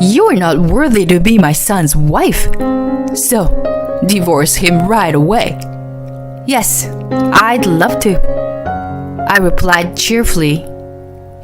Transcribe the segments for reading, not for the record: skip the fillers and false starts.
"You're not worthy to be my son's wife. So, divorce him right away." "Yes, I'd love to," I replied cheerfully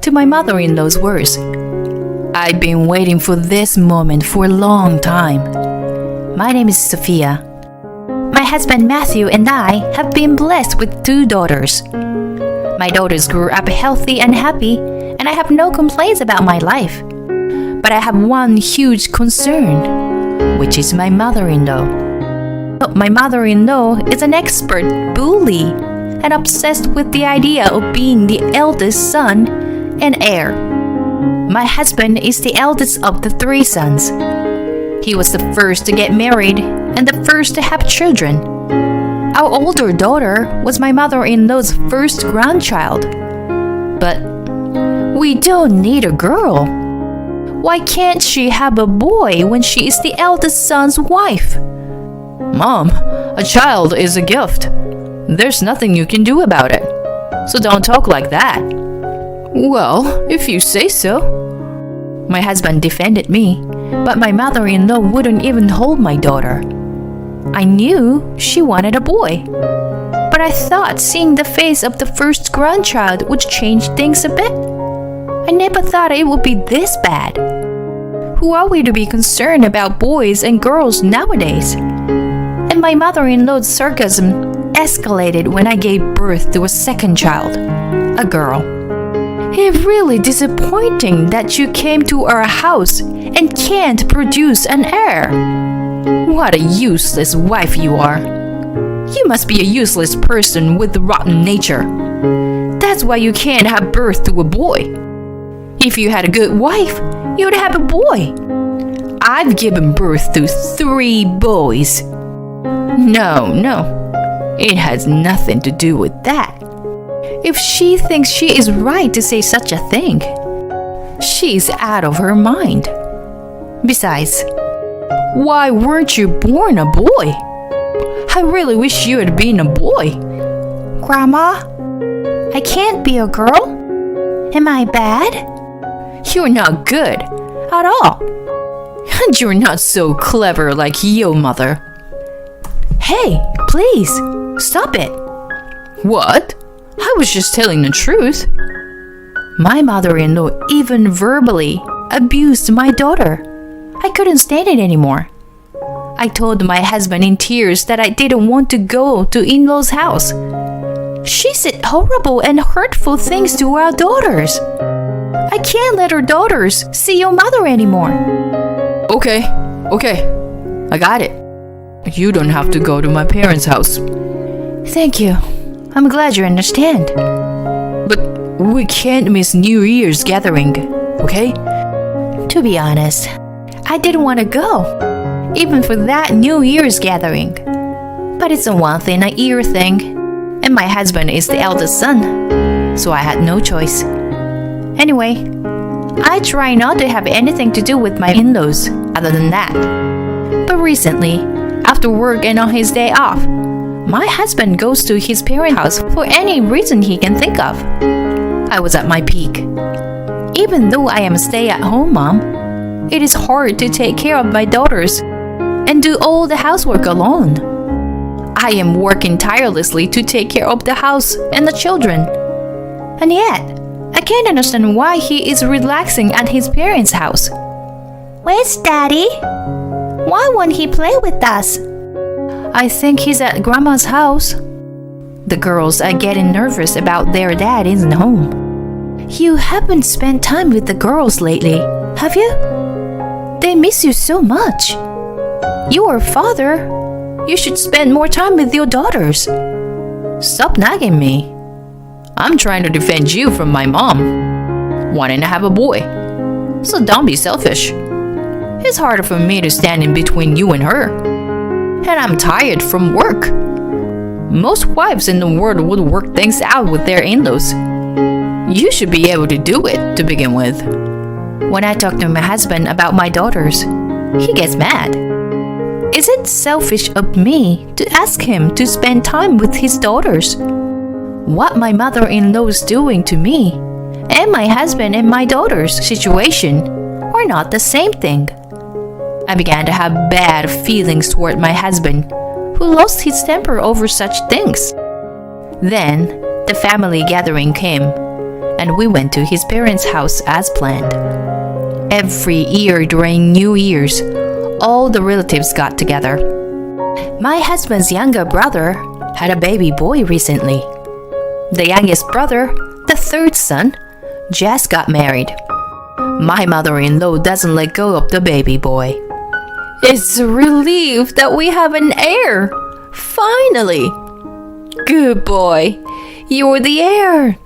to my mother-in-law's words. I'd been waiting for this moment for a long time. My name is Sophia. My husband Matthew and I have been blessed with 2 daughters. My daughters grew up healthy and happy, and I have no complaints about my life. But I have one huge concern, which is my mother-in-law. My mother-in-law is an expert bully and obsessed with the idea of being the eldest son and heir. My husband is the eldest of the 3 sons. He was the first to get married and the first to have children. Our older daughter was my mother-in-law's first grandchild. But we don't need a girl. Why can't she have a boy when she is the eldest son's wife? "Mom, a child is a gift. There's nothing you can do about it. So don't talk like that." "Well, if you say so." My husband defended me, but my mother-in-law wouldn't even hold my daughter. I knew she wanted a boy, but I thought seeing the face of the first grandchild would change things a bit. I never thought it would be this bad. Who are we to be concerned about boys and girls nowadays? And my mother-in-law's sarcasm escalated when I gave birth to a second child, a girl. "It's really disappointing that you came to our house and can't produce an heir. What a useless wife you are. You must be a useless person with a rotten nature. That's why you can't have birth to a boy. If you had a good wife, you'd have a boy. I've given birth to 3 boys." No, it has nothing to do with that. If she thinks she is right to say such a thing, she's out of her mind. Besides, why weren't you born a boy? I really wish you had been a boy. "Grandma, I can't be a girl? Am I bad?" You're not good at all. And you're not so clever like your mother. Hey, please, stop it. "What? I was just telling the truth." My mother-in-law even verbally abused my daughter. I couldn't stand it anymore. I told my husband in tears that I didn't want to go to in-law's house. She said horrible and hurtful things to our daughters. I can't let our daughters see your mother anymore. Okay, I got it. You don't have to go to my parents' house." Thank you. I'm glad you understand. "But we can't miss New Year's gathering, okay?" To be honest, I didn't want to go, even for that New Year's gathering. But it's a once-in-a-year thing, and my husband is the eldest son, so I had no choice. Anyway, I try not to have anything to do with my in-laws other than that. But recently, after work and on his day off, my husband goes to his parents' house for any reason he can think of. I was at my peak. Even though I am a stay-at-home mom, it is hard to take care of my daughters and do all the housework alone. I am working tirelessly to take care of the house and the children. And yet, I can't understand why he is relaxing at his parents' house. "Where's Daddy? Why won't he play with us?" I think he's at Grandma's house. The girls are getting nervous about their dad isn't home. You haven't spent time with the girls lately, have you? They miss you so much. You are a father. You should spend more time with your daughters. Stop nagging me. I'm trying to defend you from my mom wanting to have a boy. So don't be selfish. It's harder for me to stand in between you and her. And I'm tired from work. Most wives in the world would work things out with their in-laws. You should be able to do it to begin with. When I talk to my husband about my daughters, he gets mad. Is it selfish of me to ask him to spend time with his daughters? What my mother-in-law is doing to me and my husband and my daughter's situation are not the same thing. I began to have bad feelings toward my husband, who lost his temper over such things. Then, the family gathering came, and we went to his parents' house as planned. Every year during New Year's, all the relatives got together. My husband's younger brother had a baby boy recently. The youngest brother, the third son, just got married. My mother-in-law doesn't let go of the baby boy. It's a relief that we have an heir. Finally! Good boy, you're the heir.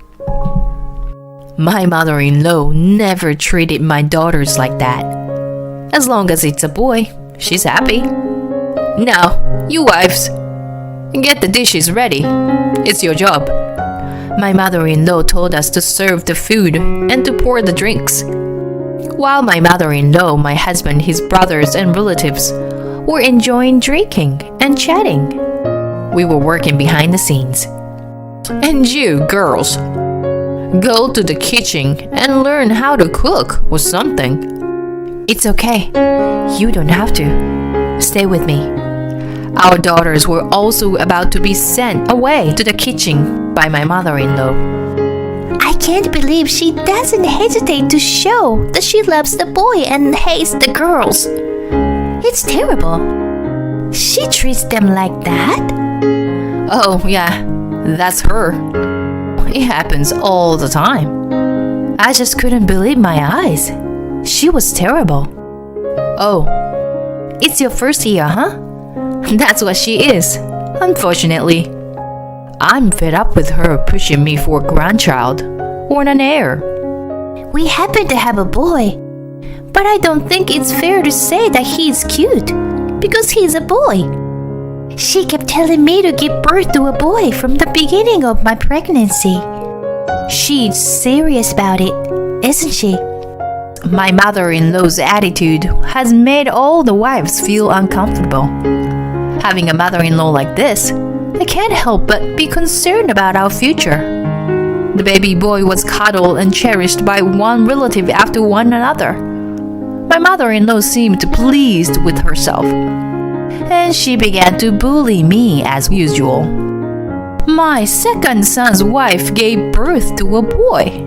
My mother-in-law never treated my daughters like that. As long as it's a boy, she's happy. Now, you wives, get the dishes ready. It's your job. My mother-in-law told us to serve the food and to pour the drinks. While my mother-in-law, my husband, his brothers, and relatives were enjoying drinking and chatting, we were working behind the scenes. And you, girls, go to the kitchen and learn how to cook or something. It's okay. You don't have to. Stay with me. Our daughters were also about to be sent away to the kitchen by my mother-in-law. I can't believe she doesn't hesitate to show that she loves the boy and hates the girls. It's terrible. She treats them like that? Oh, yeah, that's her. It happens all the time. I just couldn't believe my eyes. She was terrible. Oh, it's your first year, huh? That's what she is, unfortunately. I'm fed up with her pushing me for a grandchild or an heir. We happen to have a boy, but I don't think it's fair to say that he's cute because he's a boy. She kept telling me to give birth to a boy from the beginning of my pregnancy. She's serious about it, isn't she? My mother-in-law's attitude has made all the wives feel uncomfortable. Having a mother-in-law like this, I can't help but be concerned about our future. The baby boy was cuddled and cherished by one relative after one another. My mother-in-law seemed pleased with herself, and she began to bully me as usual. My second son's wife gave birth to a boy.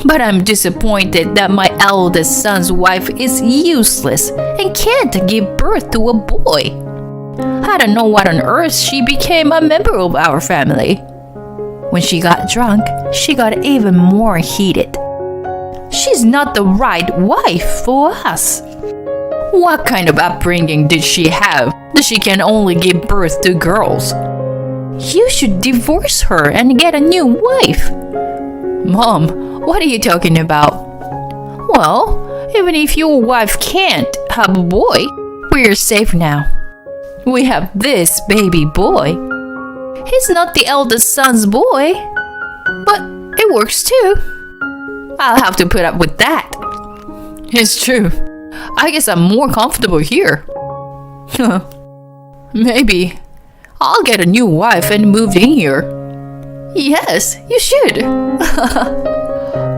But I'm disappointed that my eldest son's wife is useless and can't give birth to a boy. I don't know what on earth she became a member of our family. When she got drunk, she got even more heated. She's not the right wife for us. What kind of upbringing did she have that she can only give birth to girls? You should divorce her and get a new wife. Mom, what are you talking about? Well, even if your wife can't have a boy, we're safe now. We have this baby boy. He's not the eldest son's boy, but it works too. I'll have to put up with that. It's true. I guess I'm more comfortable here. Maybe I'll get a new wife and move in here. Yes, you should.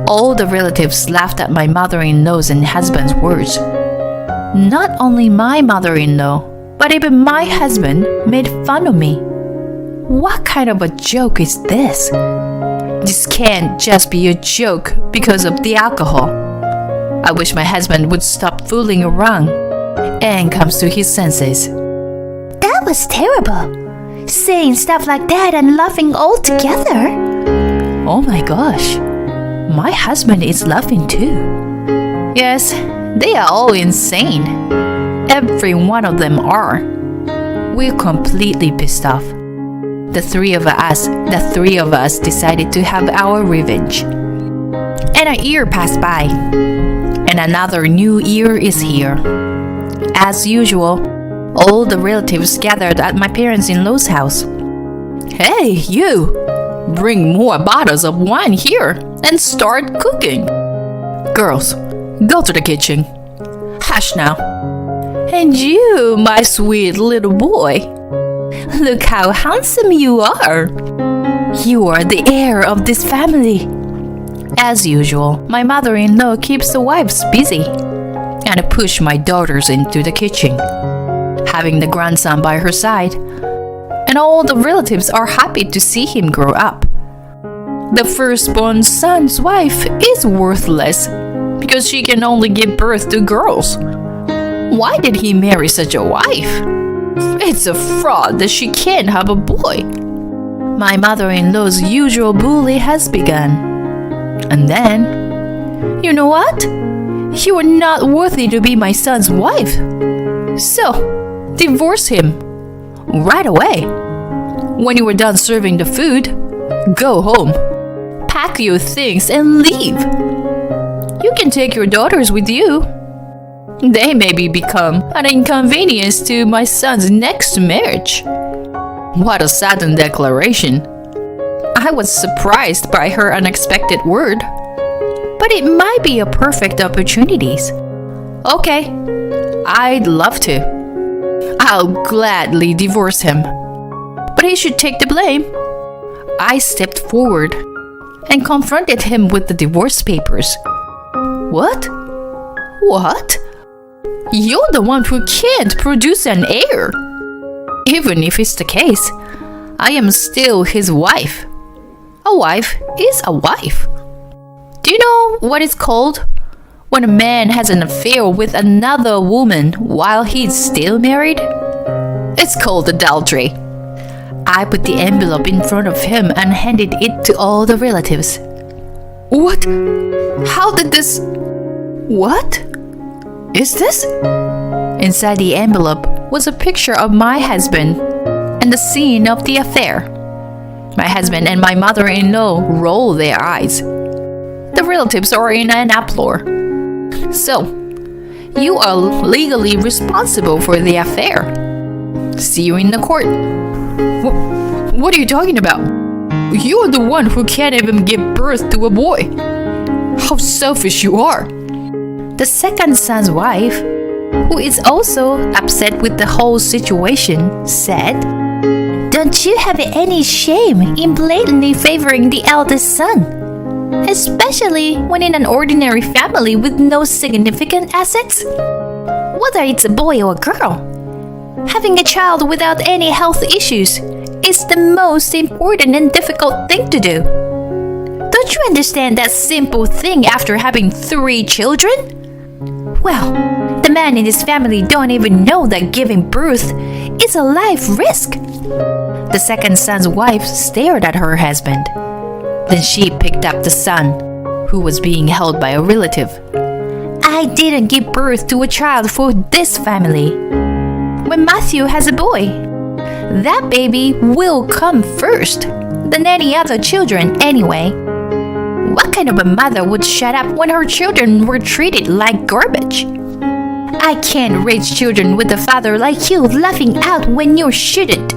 All the relatives laughed at my mother-in-law's and husband's words. Not only my mother-in-law, but even my husband made fun of me. What kind of a joke is this? This can't just be a joke because of the alcohol. I wish my husband would stop fooling around and comes to his senses. That was terrible. Saying stuff like that and laughing all together. Oh my gosh. My husband is laughing too. Yes, they are all insane. Every one of them are. We're completely pissed off. The three of us decided to have our revenge. And a year passed by, and another new year is here. As usual, all the relatives gathered at my parents-in-law's house. Hey, you! Bring more bottles of wine here and start cooking. Girls, go to the kitchen. Hush now. And you, my sweet little boy, look how handsome you are. You are the heir of this family. As usual, my mother-in-law keeps the wives busy. and pushed my daughters into the kitchen, having the grandson by her side, and all the relatives are happy to see him grow up. The firstborn son's wife is worthless because she can only give birth to girls. Why did he marry such a wife? It's a fraud that she can't have a boy. My mother-in-law's usual bully has begun. And then, you know what? You are not worthy to be my son's wife. So, divorce him. Right away. When you are done serving the food, go home. Pack your things and leave. You can take your daughters with you. They maybe become an inconvenience to my son's next marriage. What a sudden declaration. I was surprised by her unexpected word. But it might be a perfect opportunity. Okay, I'd love to. I'll gladly divorce him. But he should take the blame. I stepped forward and confronted him with the divorce papers. What? What? You're the one who can't produce an heir. Even if it's the case, I am still his wife. A wife is a wife. Do you know what it's called when a man has an affair with another woman while he's still married? It's called adultery. I put the envelope in front of him and handed it to all the relatives. What? How did this... What? Is this? Inside the envelope was a picture of my husband and the scene of the affair. My husband and my mother-in-law roll their eyes. The relatives are in an uproar. So, you are legally responsible for the affair. See you in the court. What are you talking about? You're the one who can't even give birth to a boy. How selfish you are. The second son's wife, who is also upset with the whole situation, said, Don't you have any shame in blatantly favoring the eldest son? Especially when in an ordinary family with no significant assets? Whether it's a boy or a girl, having a child without any health issues is the most important and difficult thing to do. Don't you understand that simple thing after having 3 children? Well, the man in his family don't even know that giving birth is a life risk. The second son's wife stared at her husband. Then she picked up the son, who was being held by a relative. I didn't give birth to a child for this family. When Matthew has a boy, that baby will come first than any other children anyway. What kind of a mother would shut up when her children were treated like garbage? I can't raise children with a father like you laughing out when you shouldn't.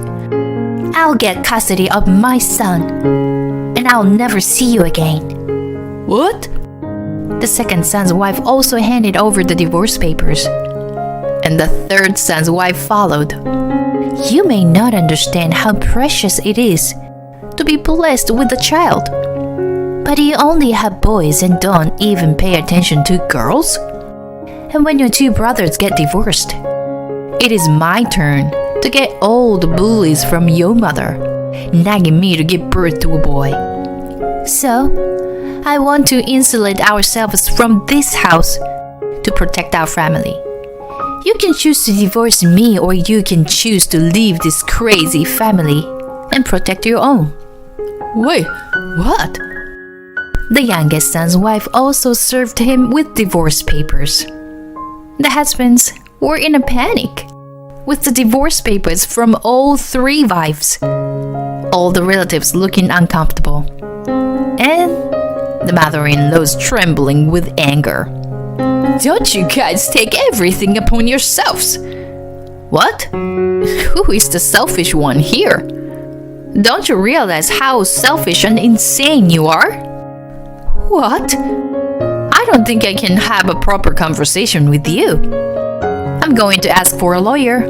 I'll get custody of my son, and I'll never see you again. What? The second son's wife also handed over the divorce papers, and the third son's wife followed. You may not understand how precious it is to be blessed with a child, but you only have boys and don't even pay attention to girls? And when your 2 brothers get divorced, it is my turn to get all the bullies from your mother, nagging me to give birth to a boy. So, I want to insulate ourselves from this house to protect our family. You can choose to divorce me, or you can choose to leave this crazy family and protect your own. Wait, what? The youngest son's wife also served him with divorce papers. The husbands were in a panic with the divorce papers from all 3 wives, all the relatives looking uncomfortable, and the mother-in-law's trembling with anger. Don't you guys take everything upon yourselves? What? Who is the selfish one here? Don't you realize how selfish and insane you are? What? I don't think I can have a proper conversation with you. I'm going to ask for a lawyer.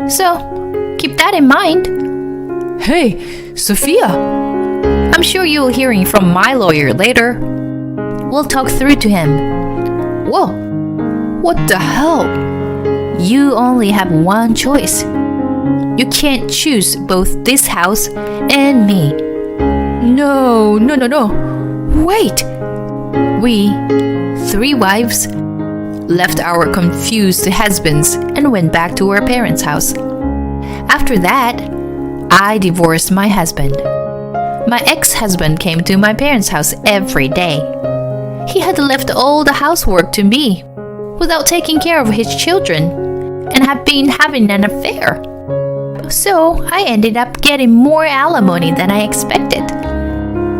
So, keep that in mind. Hey, Sophia. I'm sure you'll hearing from my lawyer later. We'll talk through to him. Whoa, What the hell? You only have one choice. You can't choose both this house and me. No. Wait. We, 3 wives, left our confused husbands and went back to our parents' house. After that, I divorced my husband. My ex-husband came to my parents' house every day. He had left all the housework to me without taking care of his children and had been having an affair. So I ended up getting more alimony than I expected.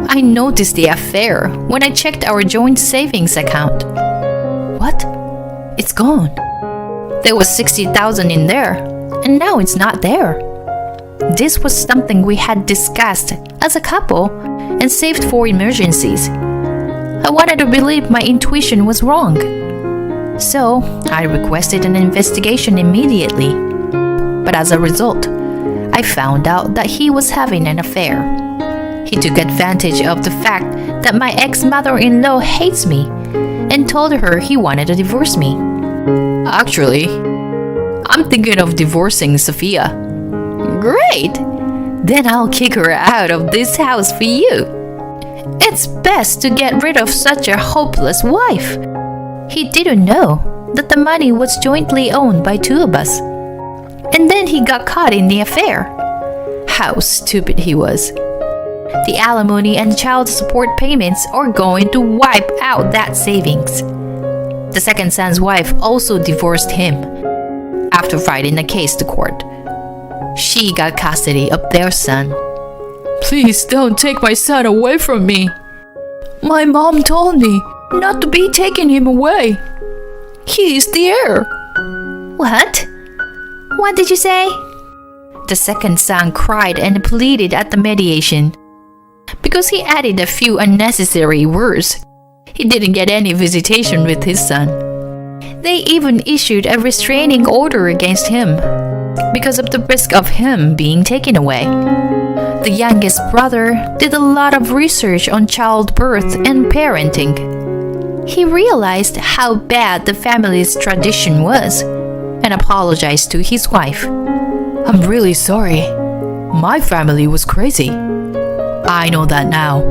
I noticed the affair when I checked our joint savings account. What? It's gone. There was 60,000 in there, and now it's not there. This was something we had discussed as a couple and saved for emergencies. I wanted to believe my intuition was wrong. So I requested an investigation immediately. But as a result, I found out that he was having an affair. He took advantage of the fact that my ex-mother-in-law hates me and told her he wanted to divorce me. Actually, I'm thinking of divorcing Sophia. Great! Then I'll kick her out of this house for you. It's best to get rid of such a hopeless wife. He didn't know that the money was jointly owned by 2 of us. And then he got caught in the affair. How stupid he was. The alimony and child support payments are going to wipe out that savings. The second son's wife also divorced him after fighting the case to court. She got custody of their son. Please don't take my son away from me. My mom told me not to be taking him away. He is the heir. What? What did you say? The second son cried and pleaded at the mediation. Because he added a few unnecessary words, he didn't get any visitation with his son. They even issued a restraining order against him because of the risk of him being taken away. The youngest brother did a lot of research on childbirth and parenting. He realized how bad the family's tradition was and apologized to his wife. I'm really sorry. My family was crazy. I know that now.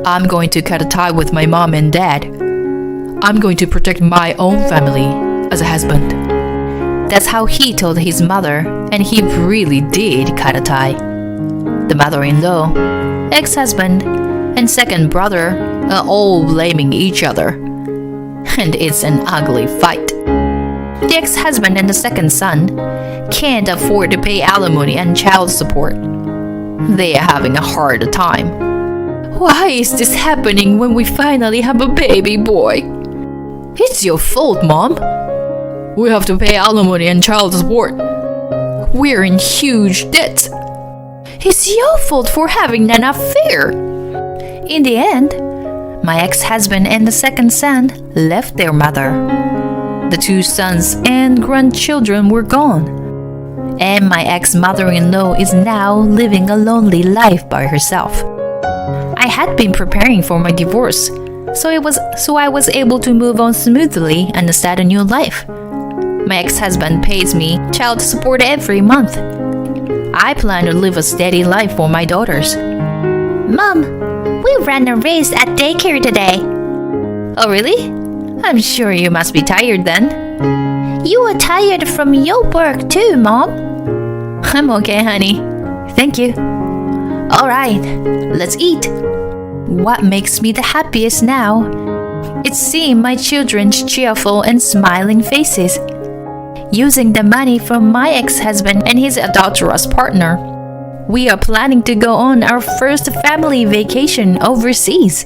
I'm going to cut a tie with my mom and dad. I'm going to protect my own family as a husband. That's how he told his mother, and he really did cut a tie. The mother-in-law, ex-husband, and second brother are all blaming each other. And it's an ugly fight. The ex-husband and the second son can't afford to pay alimony and child support. They are having a hard time. Why is this happening when we finally have a baby boy? It's your fault, Mom. We have to pay alimony and child support. We're in huge debt. It's your fault for having an affair. In the end, my ex-husband and the second son left their mother. The 2 sons and grandchildren were gone. And my ex-mother-in-law is now living a lonely life by herself. I had been preparing for my divorce, so I was able to move on smoothly and start a new life. My ex-husband pays me child support every month. I plan to live a steady life for my daughters. Mom, we ran a race at daycare today. Oh, really? I'm sure you must be tired then. You were tired from your work too, Mom. I'm okay, honey. Thank you. All right, let's eat. What makes me the happiest now? It's seeing my children's cheerful and smiling faces. Using the money from my ex-husband and his adulterous partner, we are planning to go on our first family vacation overseas.